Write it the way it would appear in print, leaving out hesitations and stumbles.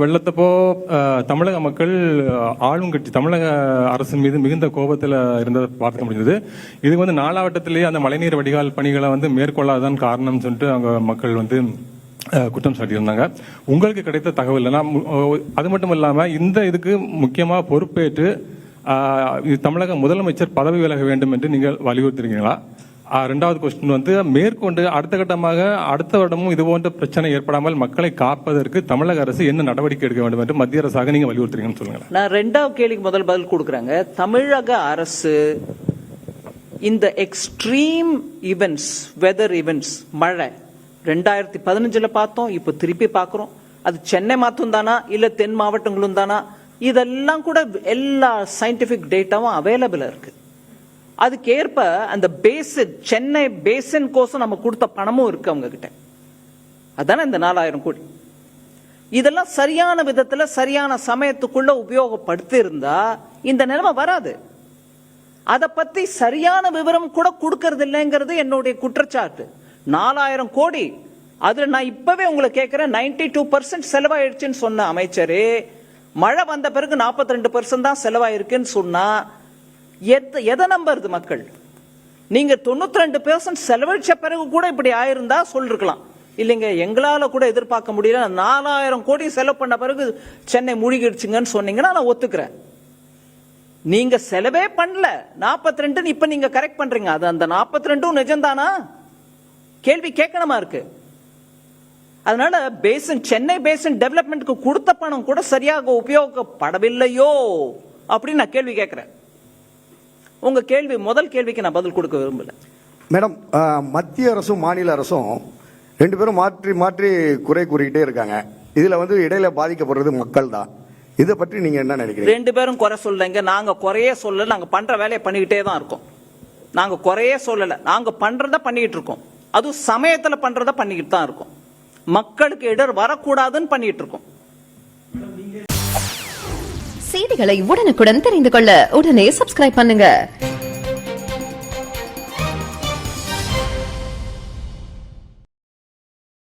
வெள்ளத்தப்போ தமிழக மக்கள் ஆளும் கட்சி தமிழக அரசின் மீது மிகுந்த கோபத்தில் இருந்ததை பார்க்க முடிஞ்சது. இதுக்கு வந்து நாலாவட்டத்திலேயே அந்த மழைநீர் வடிகால் பணிகளை வந்து மேற்கொள்ளாதான் காரணம் சொல்லிட்டு அவங்க மக்கள் வந்து குற்றம் சாட்டியிருந்தாங்க. உங்களுக்கு கிடைத்த தகவல் அது மட்டும் இல்லாம இந்த இதுக்கு முக்கியமா பொறுப்பேற்று தமிழக முதலமைச்சர் பதவி விலக வேண்டும் என்று நீங்கள் வலியுறுத்துறீங்களா? ரெண்டாவது கொஸ்டின் வந்து மேற்கொண்டு அடுத்த கட்டமாக அடுத்த வருடமும் இது போன்ற பிரச்சனை ஏற்படாமல் மக்களை காப்பதற்கு தமிழக அரசு என்ன நடவடிக்கை எடுக்க வேண்டும் என்று மத்திய அரசாக நீங்க வலியுறுத்துறீங்கன்னு சொல்லுங்க. நான் ரெண்டாவது கேள்விக்கு முதல் பதில் கொடுக்குறாங்க. தமிழக அரசு இந்த எக்ஸ்ட்ரீம் ஈவென்ட்ஸ், வெதர் ஈவென்ட்ஸ், மழை 2015 பார்த்தோம், இப்ப திருப்பி பாக்குறோம். அது சென்னை மாத்தம் தானா இல்ல தென் மாவட்டங்களும் தானா? இதெல்லாம் கூட எல்லா சயின்டிபிக் டேட்டாவும் அவைலபிளா இருக்கு. அதுக்கேற்ப அந்த பேசின், சென்னை பேசின் கோசம் நம்ம கொடுத்த பணமும் இருக்கு அவங்க கிட்ட. அதானே இந்த 4000 கோடி. இதெல்லாம் சரியான விதத்துல சரியான சமயத்துக்குள்ள உபயோகப்படுத்தி இருந்தா இந்த நிலைமை வராது. அதை பத்தி சரியான விவரம் கூட கொடுக்கறது இல்லைங்கிறது என்னுடைய குற்றச்சாட்டு. 4000 கோடி, அதுல நான் இப்பவே உங்களை கேட்கிறேன், 92% செலவாயிடுச்சுன்னு சொன்ன அமைச்சரே மழை வந்த பிறகு 42% தான் செலவாயிருக்குன்னு சொன்னா எதை நம்புறது மக்கள்? நீங்க 92% செலவழிச்ச பிறகு கூட இப்படி ஆயிருந்தா சொல்லிருக்கலாம். இல்லைங்க, எங்களால கூட எதிர்பார்க்க முடியல, 4000 கோடி செலவு பண்ண பிறகு சென்னை மூழ்கிடுச்சுங்கன்னு சொன்னீங்கன்னா நான் ஒத்துக்கிறேன். நீங்க செலவே பண்ணல, 42 இப்ப நீங்க கரெக்ட் பண்றீங்க. அது அந்த 42 நிஜம்தானா? கேள்வி கேட்கணுமா இருக்கு. அதனால பேசின், சென்னை பேசின் டெவலப்மெண்ட்க்கு கொடுத்த பணம் கூட சரியாக உபயோகப்படவில்லையோ அப்படின்னு நான் கேள்வி கேட்கிறேன். உங்க கேள்வி, முதல் கேள்விக்கு நான் பதில் கொடுக்க விரும்பல. மேடம், மத்திய அரசும் மாநில அரசும் 2 பேரும் மாற்றி மாற்றி குறை கூறிக்கிட்டே இருக்காங்க. இதுல வந்து இடையில பாதிக்கப்படுறது மக்கள் தான். இதை பற்றி நீங்க என்ன நினைக்கிறீங்க? 2 பேரும் குறை சொல்லலைங்க, நாங்க குறையே சொல்லல. நாங்க பண்ற வேலையை பண்ணிக்கிட்டே தான் இருக்கோம். நாங்க குறையே சொல்லல, நாங்க பண்றத பண்ணிட்டு இருக்கோம். அதுவும் சமயத்துல பண்றத பண்ணிக்கிட்டு தான் இருக்கோம். மக்களுக்கு இடர் வரக்கூடாதுன்னு பண்ணிட்டு இருக்கோம். செய்திகளை உடனுக்குடன் தெரிந்து கொள்ள உடனே சப்ஸ்கிரைப் பண்ணுங்க.